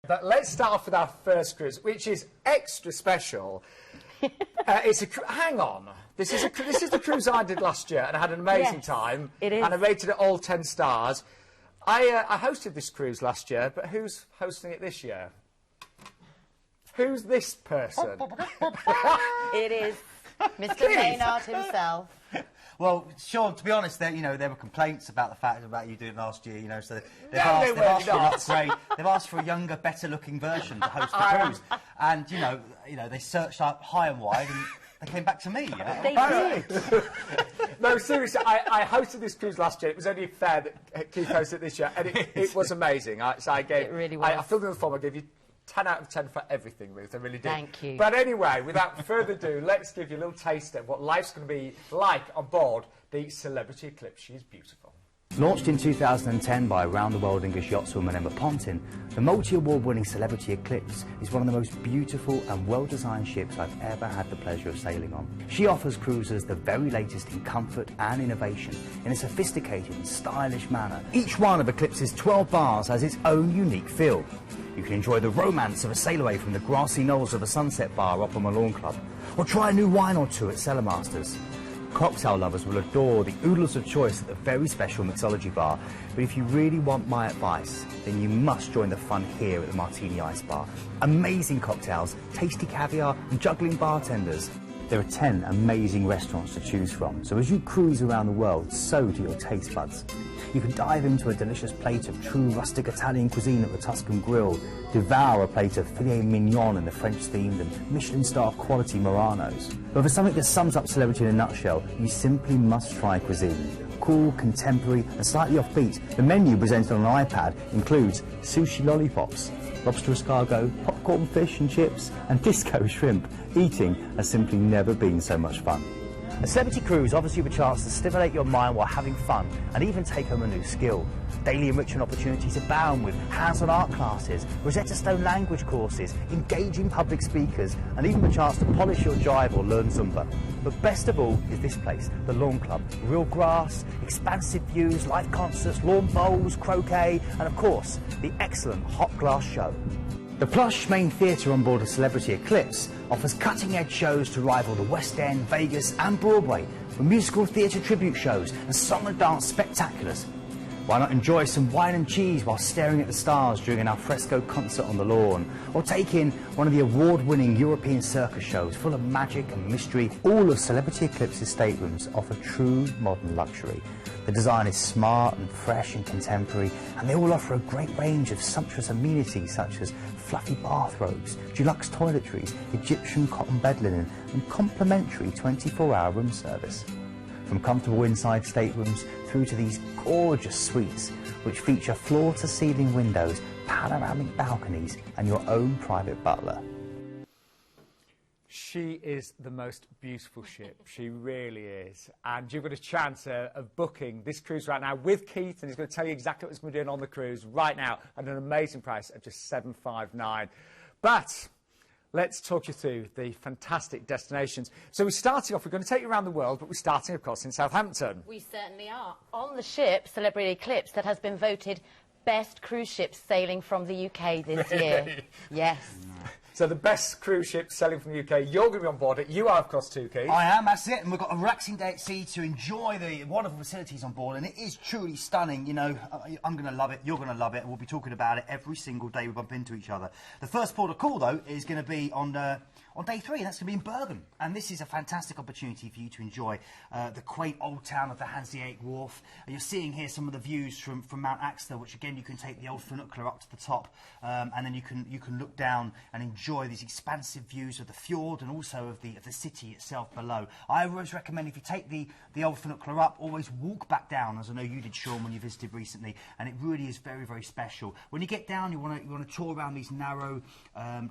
But let's start off with our first cruise, which is extra special. Hang on. This is the cruise I did last year, and I had an amazing time. It is. And I rated it all 10 stars. I hosted this cruise last year, but who's hosting it this year? Who's this person? It is Mr. Maynard himself. Well, Sean, to be honest, there were complaints about the fact about you doing last year, so they've No, asked for an upgrade. They've asked for a younger, better-looking version to host the cruise, and they searched up high and wide, and they came back to me. They did. No, seriously, I hosted this cruise last year. It was only fair that Keith hosted it this year, and it was amazing. It really was. I filled in the form. I gave you 10 out of 10 for everything, Ruth. I really did. Thank you. But anyway, without further ado, let's give you a little taste of what life's going to be like on board the Celebrity Eclipse. She's beautiful. Launched in 2010 by round-the-world English yachtswoman Emma Pontin, the multi-award-winning Celebrity Eclipse is one of the most beautiful and well-designed ships I've ever had the pleasure of sailing on. She offers cruisers the very latest in comfort and innovation in a sophisticated and stylish manner. Each one of Eclipse's 12 bars has its own unique feel. You can enjoy the romance of a sail away from the grassy knolls of a sunset bar up on the Lawn Club, or try a new wine or two at Cellar Masters. Cocktail lovers will adore the oodles of choice at the very special mixology bar, but if you really want my advice, then you must join the fun here at the Martini Ice Bar. Amazing cocktails, tasty caviar and juggling bartenders. There are 10 amazing restaurants to choose from, so as you cruise around the world, so do your taste buds. You can dive into a delicious plate of true rustic Italian cuisine at the Tuscan Grill, devour a plate of filet mignon in the French-themed and Michelin-star quality Muranos. But for something that sums up Celebrity in a nutshell, you simply must try cuisine. Cool, contemporary and slightly offbeat, the menu presented on an iPad includes sushi lollipops, lobster escargot, popcorn fish and chips and disco shrimp. Eating has simply never been so much fun. A Celebrity Cruise offers you a chance to stimulate your mind while having fun and even take home a new skill. Daily enrichment opportunities abound with hands-on art classes, Rosetta Stone language courses, engaging public speakers and even the chance to polish your jive or learn Zumba. But best of all is this place, the Lawn Club. Real grass, expansive views, live concerts, lawn bowls, croquet and of course the excellent hot glass show. The plush main theatre on board a Celebrity Eclipse offers cutting-edge shows to rival the West End, Vegas and Broadway, with musical theatre tribute shows and song and dance spectaculars. Why not enjoy some wine and cheese while staring at the stars during an alfresco concert on the lawn, or take in one of the award-winning European circus shows full of magic and mystery. All of Celebrity Eclipse's staterooms offer true modern luxury. The design is smart and fresh and contemporary, and they all offer a great range of sumptuous amenities such as fluffy bathrobes, deluxe toiletries, Egyptian cotton bed linen and complimentary 24-hour room service. From comfortable inside staterooms through to these gorgeous suites which feature floor-to-ceiling windows, panoramic balconies and your own private butler. She is the most beautiful ship. She really is. And you've got a chance of booking this cruise right now with Keith, and he's going to tell you exactly what he's going to be doing on the cruise right now at an amazing price of just $759. But let's talk you through the fantastic destinations. So we're starting off, we're going to take you around the world, but we're starting, of course, in Southampton. We certainly are. On the ship, Celebrity Eclipse, that has been voted best cruise ship sailing from the UK this year. Yes. So the best cruise ship sailing from the UK, you're going to be on board it. You are, of course, too, Keith. I am, that's it. And we've got a relaxing day at sea to enjoy the wonderful facilities on board. And it is truly stunning. You know, I'm going to love it. You're going to love it. We'll be talking about it every single day we bump into each other. The first port of call, though, is going to be on day 3, and that's going to be in Bergen. And this is a fantastic opportunity for you to enjoy the quaint old town of the Hanseatic Wharf. And you're seeing here some of the views from Mount Axtell, which again you can take the old funicular up to the top, and then you can look down and enjoy these expansive views of the fjord and also of the city itself below. I always recommend, if you take the old funicular up, always walk back down, as I know you did, Sean, when you visited recently, and it really is very, very special. When you get down, you want to tour around these narrow,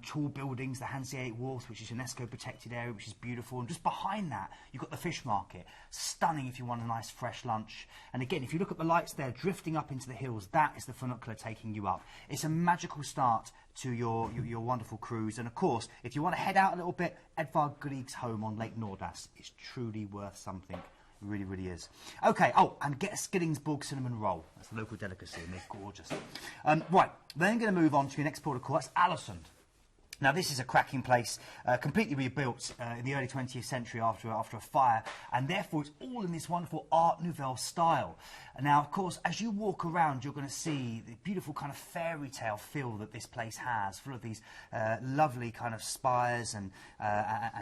tall buildings, the Hanseatic Wharf, which is an UNESCO protected area, which is beautiful, and just behind that you've got the fish market, stunning if you want a nice fresh lunch. And again, if you look at the lights there drifting up into the hills, that is the funicular taking you up. It's a magical start to your wonderful cruise. And of course, if you want to head out a little bit, Edvard Grieg's home on Lake Nordas is truly worth something. It really, really is. Okay, oh, and get a Skillingsborg cinnamon roll. That's the local delicacy, and they're gorgeous. Right, then I'm going to move on to your next port of call. That's Aalesund. Now, this is a cracking place, completely rebuilt in the early 20th century after a fire, and therefore it's all in this wonderful Art Nouveau style. Now, of course, as you walk around, you're going to see the beautiful kind of fairy tale feel that this place has, full of these lovely kind of spires and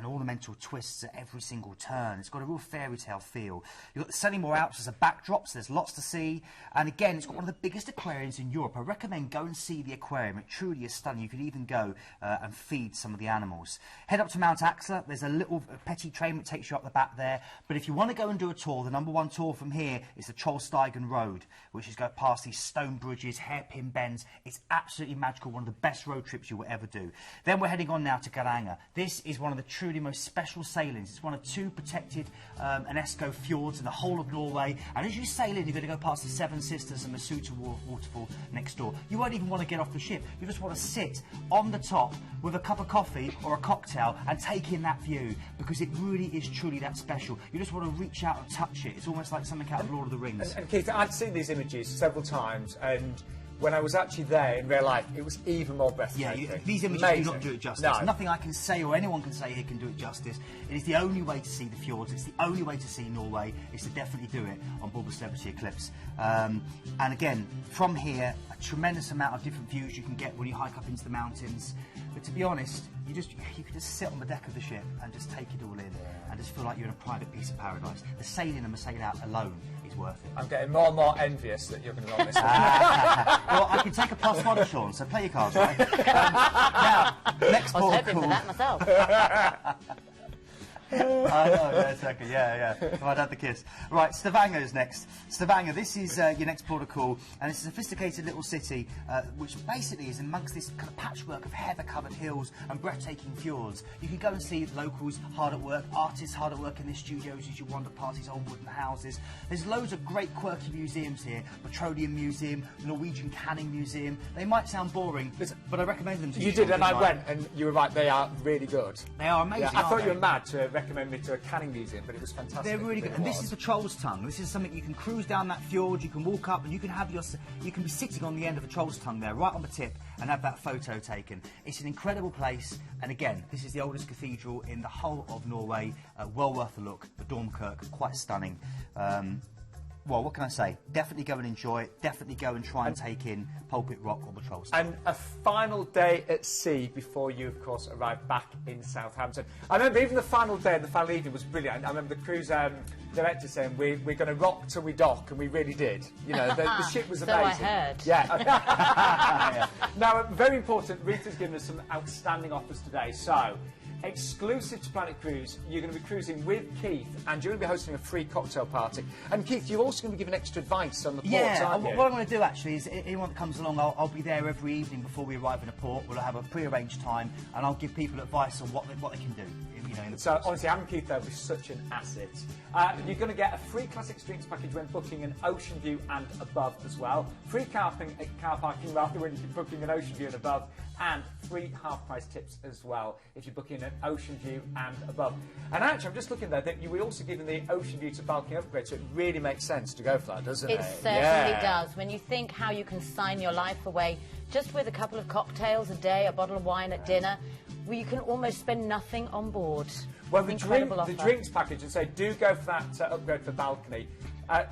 ornamental twists at every single turn. It's got a real fairy tale feel. You've got the Selinger Alps as a backdrop, so there's lots to see. And again, it's got one of the biggest aquariums in Europe. I recommend go and see the aquarium. It truly is stunning. You could even go and feed some of the animals. Head up to Mount Axler. There's a little petty train that takes you up the back there. But if you want to go and do a tour, the #1 tour from here is the Trollsteigen Road, which is go past these stone bridges, hairpin bends. It's absolutely magical. One of the best road trips you will ever do. Then we're heading on now to Geiranger. This is one of the truly most special sailings. It's one of 2 protected UNESCO fjords in the whole of Norway. And as you sail in, you're going to go past the Seven Sisters and the Suta waterfall next door. You won't even want to get off the ship. You just want to sit on the top with a cup of coffee or a cocktail and take in that view, because it really is truly that special. You just want to reach out and touch it. It's almost like something out of Lord of the Rings. And Keith, I'd seen these images several times, and when I was actually there in real life, it was even more breathtaking. Yeah, these images do not do it justice. No. Nothing I can say or anyone can say here can do it justice. It is the only way to see the fjords. It's the only way to see Norway. Is to definitely do it on board the Celebrity Eclipse. And again, from here, a tremendous amount of different views you can get when you hike up into the mountains. But to be honest, you can just sit on the deck of the ship and just take it all in and just feel like you're in a private piece of paradise. The sailing and the sailing out alone is worth it. I'm getting more and more envious that you're going to be on this one. Well, I can take a +1, Sean, so play your cards, right? Now, next I was port of hoping for call. that myself. I know, yeah, exactly, yeah. I'd had the kiss. Right, Stavanger's next. Stavanger, this is your next port of call, and it's a sophisticated little city, which basically is amongst this kind of patchwork of heather-covered hills and breathtaking fjords. You can go and see locals hard at work, artists hard at work in their studios as you wander past these old wooden houses. There's loads of great quirky museums here. Petroleum Museum, Norwegian Canning Museum. They might sound boring, but I recommend them to you. You did, and I went, and you were right, they are really good. They are amazing. Yeah, I thought you were mad to recommend me to a canning museum, but it was fantastic. They're really good, and this is the Troll's Tongue. This is something you can cruise down that fjord. You can walk up, and you can be sitting on the end of the Troll's Tongue there, right on the tip, and have that photo taken. It's an incredible place, and again, this is the oldest cathedral in the whole of Norway. Well worth a look. The Dormkirk, quite stunning. Well, what can I say? Definitely go and enjoy it. Definitely go and try and take in Pulpit Rock or the Troll's Tongue. And a final day at sea before you, of course, arrive back in Southampton. I remember even the final day and the final evening was brilliant. I remember the cruise director saying, we're going to rock till we dock, and we really did. You know, the ship was amazing. So I heard. Yeah. Now, very important, Rita's given us some outstanding offers today. So, exclusive to Planet Cruise, you're going to be cruising with Keith, and you're going to be hosting a free cocktail party. And Keith, you're also going to be giving extra advice on the ports, aren't you? What I'm going to do actually is anyone that comes along, I'll be there every evening before we arrive in a port. We'll have a pre-arranged time, and I'll give people advice on what they can do. You know, so honestly, having Keith there was such an asset. You're going to get a free Classics Drinks package when booking an Ocean View and above as well. Free car parking rather when you're booking an Ocean View and above, and free half-price tips as well if you're booking an Ocean View and above. And actually, I'm just looking there that you were also given the Ocean View to balcony upgrade, so it really makes sense to go for that, doesn't it? It certainly does. When you think how you can sign your life away just with a couple of cocktails a day, a bottle of wine at dinner, well, you can almost spend nothing on board. Well, the drinks package, and say, do go for that upgrade for balcony.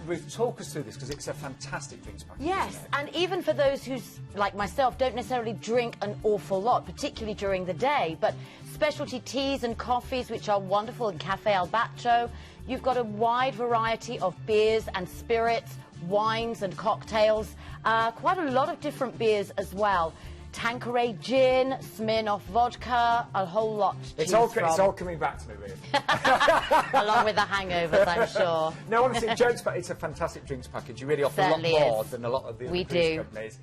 Ruth, talk us through this, because it's a fantastic drinks package. Yes, and even for those who, like myself, don't necessarily drink an awful lot, particularly during the day, but specialty teas and coffees, which are wonderful in Cafe Albatro. You've got a wide variety of beers and spirits, wines and cocktails, quite a lot of different beers as well. Tanqueray gin, Smirnoff vodka, a whole lot to it's all choose from. coming back to me, Ruth. Along with the hangovers, I'm sure. No, honestly, jokes, but it's a fantastic drinks package. You really offer Certainly a lot more is. than a lot of the other We cruise do. companies.